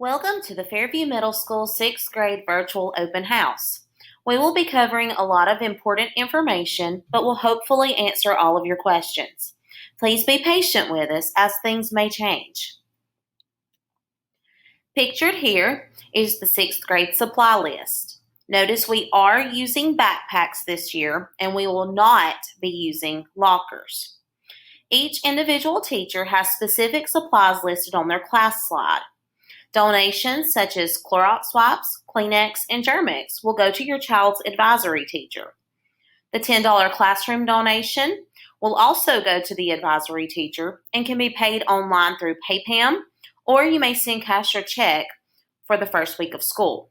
Welcome to the Fairview Middle School 6th grade virtual open house. We will be covering a lot of important information, but will hopefully answer all of your questions. Please be patient with us as things may change. Pictured here is the 6th grade supply list. Notice we are using backpacks this year and we will not be using lockers. Each individual teacher has specific supplies listed on their class slide. Donations such as Clorox wipes, Kleenex, and Germ-X will go to your child's advisory teacher. The $10 classroom donation will also go to the advisory teacher and can be paid online through PayPam, or you may send cash or check for the first week of school.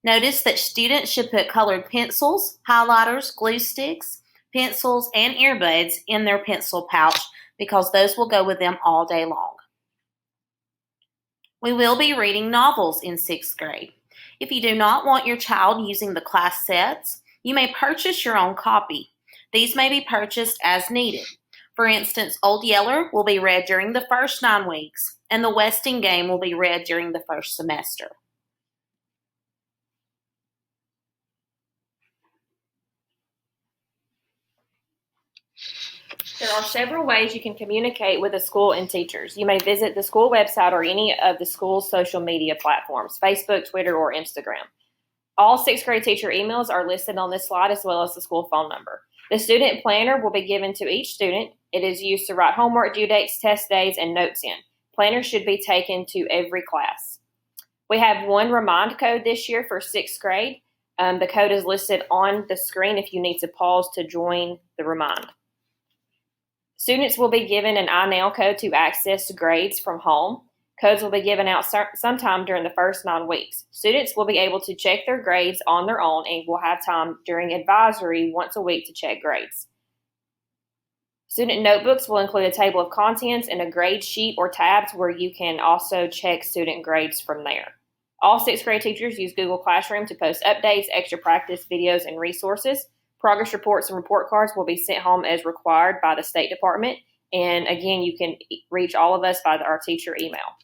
Notice that students should put colored pencils, highlighters, glue sticks, pencils, and earbuds in their pencil pouch because those will go with them all day long. We will be reading novels in 6th grade. If you do not want your child using the class sets, you may purchase your own copy. These may be purchased as needed. For instance, Old Yeller will be read during the first 9 weeks, and The Westing Game will be read during the first semester. There are several ways you can communicate with the school and teachers. You may visit the school website or any of the school's social media platforms, Facebook, Twitter, or Instagram. All 6th grade teacher emails are listed on this slide as well as the school phone number. The student planner will be given to each student. It is used to write homework, due dates, test days, and notes in. Planners should be taken to every class. We have one remind code this year for 6th grade. The code is listed on the screen if you need to pause to join the remind. Students will be given an iNow code to access grades from home. Codes will be given out sometime during the first 9 weeks. Students will be able to check their grades on their own and will have time during advisory once a week to check grades. Student notebooks will include a table of contents and a grade sheet or tabs where you can also check student grades from there. All 6th grade teachers use Google Classroom to post updates, extra practice videos, and resources. Progress reports and report cards will be sent home as required by the State Department. And again, you can reach all of us by our teacher email.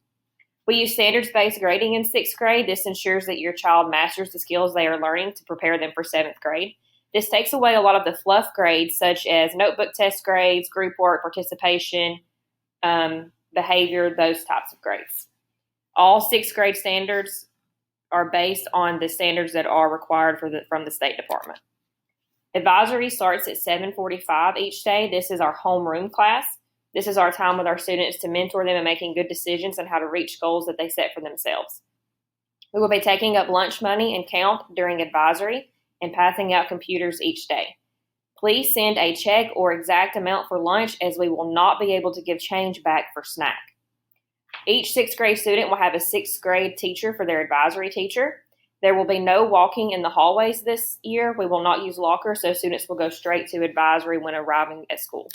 We use standards-based grading in 6th grade. This ensures that your child masters the skills they are learning to prepare them for 7th grade. This takes away a lot of the fluff grades, such as notebook test grades, group work, participation, behavior, those types of grades. All 6th grade standards are based on the standards that are required from the State Department. Advisory starts at 7:45 each day. This is our homeroom class. This is our time with our students to mentor them in making good decisions on how to reach goals that they set for themselves. We will be taking up lunch money and count during advisory and passing out computers each day. Please send a check or exact amount for lunch as we will not be able to give change back for snack. Each 6th grade student will have a 6th grade teacher for their advisory teacher. There will be no walking in the hallways this year. We will not use lockers, so students will go straight to advisory when arriving at school.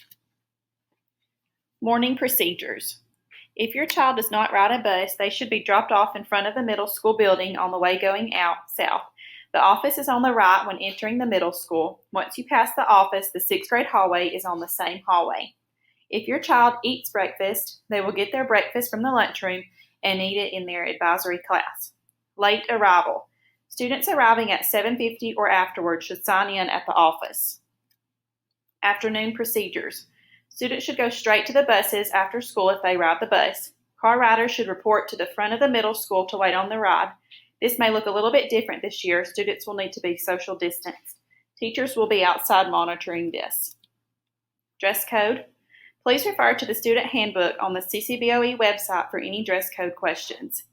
Morning procedures. If your child does not ride a bus, they should be dropped off in front of the middle school building on the way going out south. The office is on the right when entering the middle school. Once you pass the office, the 6th grade hallway is on the same hallway. If your child eats breakfast, they will get their breakfast from the lunchroom and eat it in their advisory class. Late arrival. Students arriving at 7:50 or afterwards should sign in at the office. Afternoon procedures. Students should go straight to the buses after school if they ride the bus. Car riders should report to the front of the middle school to wait on the ride. This may look a little bit different this year. Students will need to be social distanced. Teachers will be outside monitoring this. Dress code. Please refer to the student handbook on the CCBOE website for any dress code questions.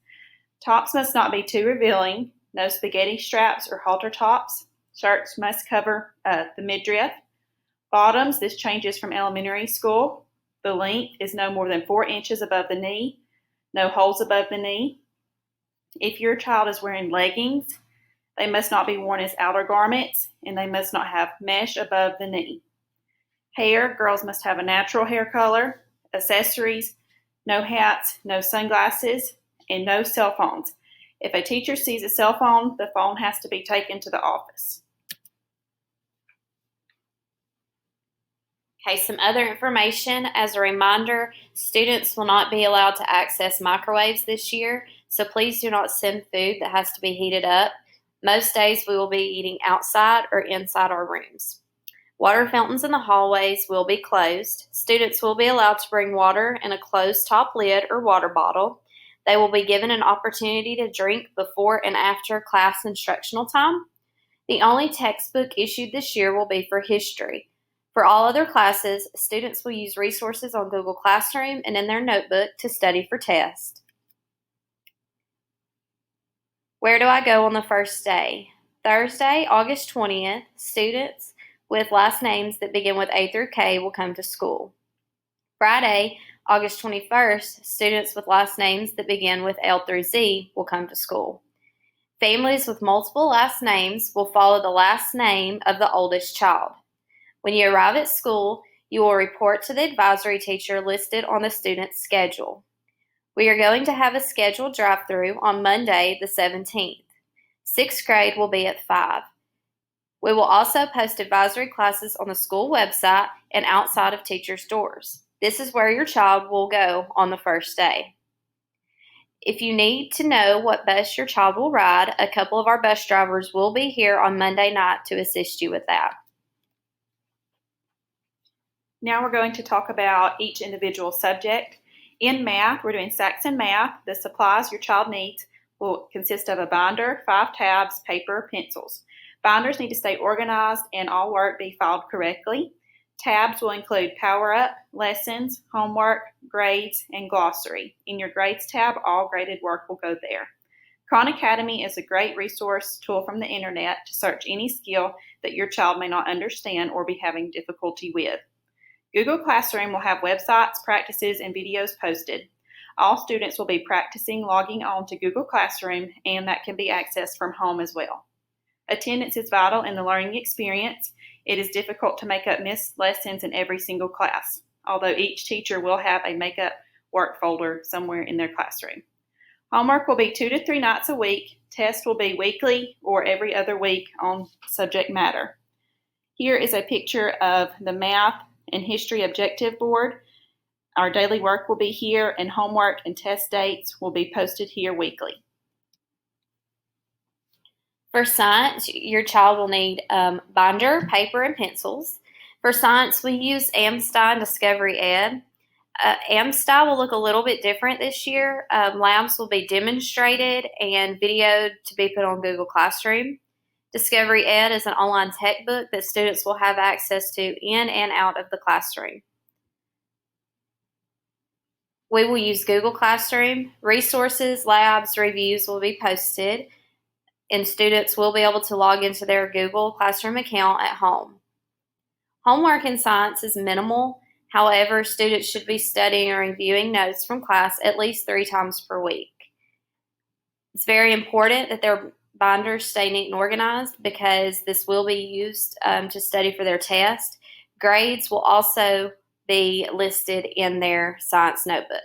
Tops must not be too revealing. No spaghetti straps or halter tops. Shirts must cover the midriff. Bottoms, this changes from elementary school. The length is no more than 4 inches above the knee. No holes above the knee. If your child is wearing leggings, they must not be worn as outer garments, and they must not have mesh above the knee. Hair, girls must have a natural hair color. Accessories, no hats, no sunglasses, and no cell phones. If a teacher sees a cell phone, the phone has to be taken to the office. Okay, some other information. As a reminder, students will not be allowed to access microwaves this year, so please do not send food that has to be heated up. Most days we will be eating outside or inside our rooms. Water fountains in the hallways will be closed. Students will be allowed to bring water in a closed top lid or water bottle. They will be given an opportunity to drink before and after class instructional time. The only textbook issued this year will be for history. For all other classes, students will use resources on Google Classroom and in their notebook to study for tests. Where do I go on the first day? Thursday, August 20th, students with last names that begin with A through K will come to school. Friday, August 21st, students with last names that begin with L through Z will come to school. Families with multiple last names will follow the last name of the oldest child. When you arrive at school, you will report to the advisory teacher listed on the student's schedule. We are going to have a scheduled drive-through on Monday, the 17th. Sixth grade will be at 5. We will also post advisory classes on the school website and outside of teachers' doors. This is where your child will go on the first day. If you need to know what bus your child will ride, a couple of our bus drivers will be here on Monday night to assist you with that. Now we're going to talk about each individual subject. In math, we're doing Saxon Math. The supplies your child needs will consist of a binder, 5 tabs, paper, pencils. Binders need to stay organized and all work be filed correctly. Tabs will include power-up, lessons, homework, grades, and glossary. In your grades tab, all graded work will go there. Khan Academy is a great resource tool from the internet to search any skill that your child may not understand or be having difficulty with. Google Classroom will have websites, practices, and videos posted. All students will be practicing logging on to Google Classroom, and that can be accessed from home as well. Attendance is vital in the learning experience. It is difficult to make up missed lessons in every single class, although each teacher will have a make-up work folder somewhere in their classroom. Homework will be 2 to 3 nights a week. Tests will be weekly or every other week on subject matter. Here is a picture of the math and history objective board. Our daily work will be here, and homework and test dates will be posted here weekly. For science, your child will need binder, paper, and pencils. For science, we use AmSty and Discovery Ed. AmSty will look a little bit different this year. Labs will be demonstrated and videoed to be put on Google Classroom. Discovery Ed is an online textbook that students will have access to in and out of the classroom. We will use Google Classroom. Resources, labs, reviews will be posted, and students will be able to log into their Google Classroom account at home. Homework in science is minimal. However, students should be studying or reviewing notes from class at least 3 times per week. It's very important that their binders stay neat and organized because this will be used to study for their test. Grades will also be listed in their science notebook.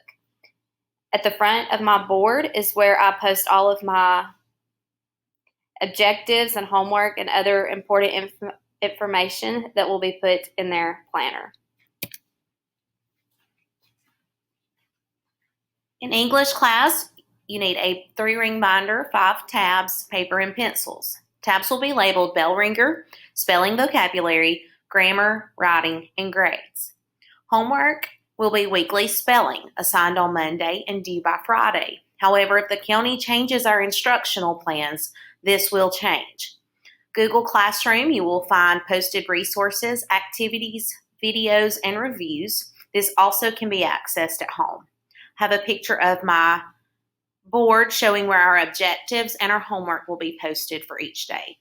At the front of my board is where I post all of my objectives and homework and other important information that will be put in their planner. In English class, you need a 3-ring binder, 5 tabs, paper, and pencils. Tabs will be labeled bell ringer, spelling vocabulary, grammar, writing, and grades. Homework will be weekly spelling, assigned on Monday and due by Friday. However, if the county changes our instructional plans, this will change. Google Classroom, you will find posted resources, activities, videos, and reviews. This also can be accessed at home. I have a picture of my board showing where our objectives and our homework will be posted for each day.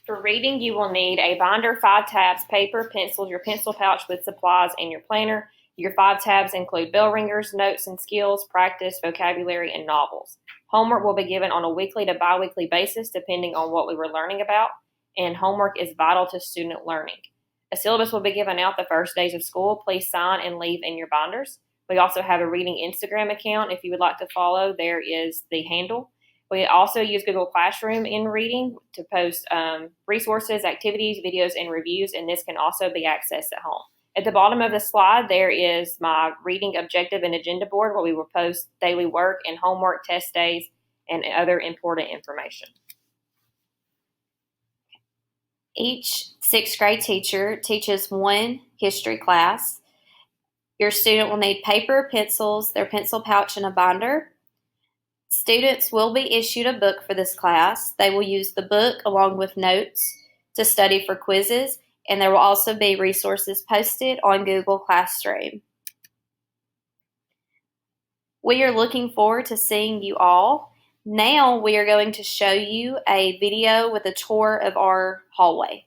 For reading, you will need a binder, 5 tabs, paper, pencils, your pencil pouch with supplies, and your planner. Your 5 tabs include bell ringers, notes and skills, practice, vocabulary, and novels. Homework will be given on a weekly to bi-weekly basis depending on what we were learning about, and homework is vital to student learning. A syllabus will be given out the first days of school. Please sign and leave in your binders. We also have a reading Instagram account. If you would like to follow, there is the handle. We also use Google Classroom in reading to post resources, activities, videos, and reviews, and this can also be accessed at home. At the bottom of the slide, there is my reading objective and agenda board where we will post daily work and homework, test days, and other important information. Each sixth grade teacher teaches one history class. Your student will need paper, pencils, their pencil pouch, and a binder. Students will be issued a book for this class. They will use the book along with notes to study for quizzes, and there will also be resources posted on Google Classroom. We are looking forward to seeing you all. Now we are going to show you a video with a tour of our hallway.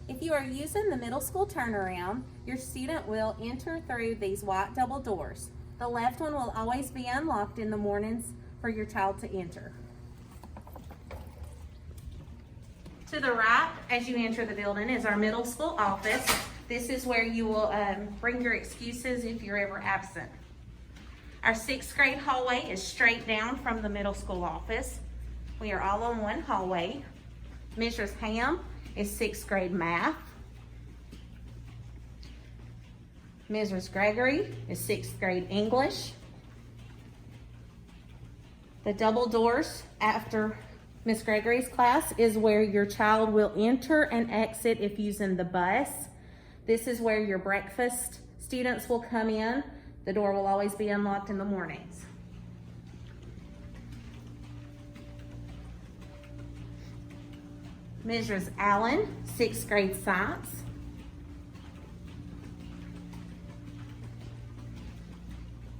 If you are using the middle school turnaround, your student will enter through these white double doors. The left one will always be unlocked in the mornings for your child to enter. To the right, as you enter the building, is our middle school office. This is where you will bring your excuses if you're ever absent. Our sixth grade hallway is straight down from the middle school office. We are all on one hallway. Mrs. Ham is sixth grade math. Mrs. Gregory is sixth grade English. The double doors after Miss Gregory's class is where your child will enter and exit if using the bus. This is where your breakfast students will come in. The door will always be unlocked in the mornings. Mrs. Allen, sixth grade science.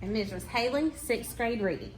And Mrs. Haley, sixth grade reading.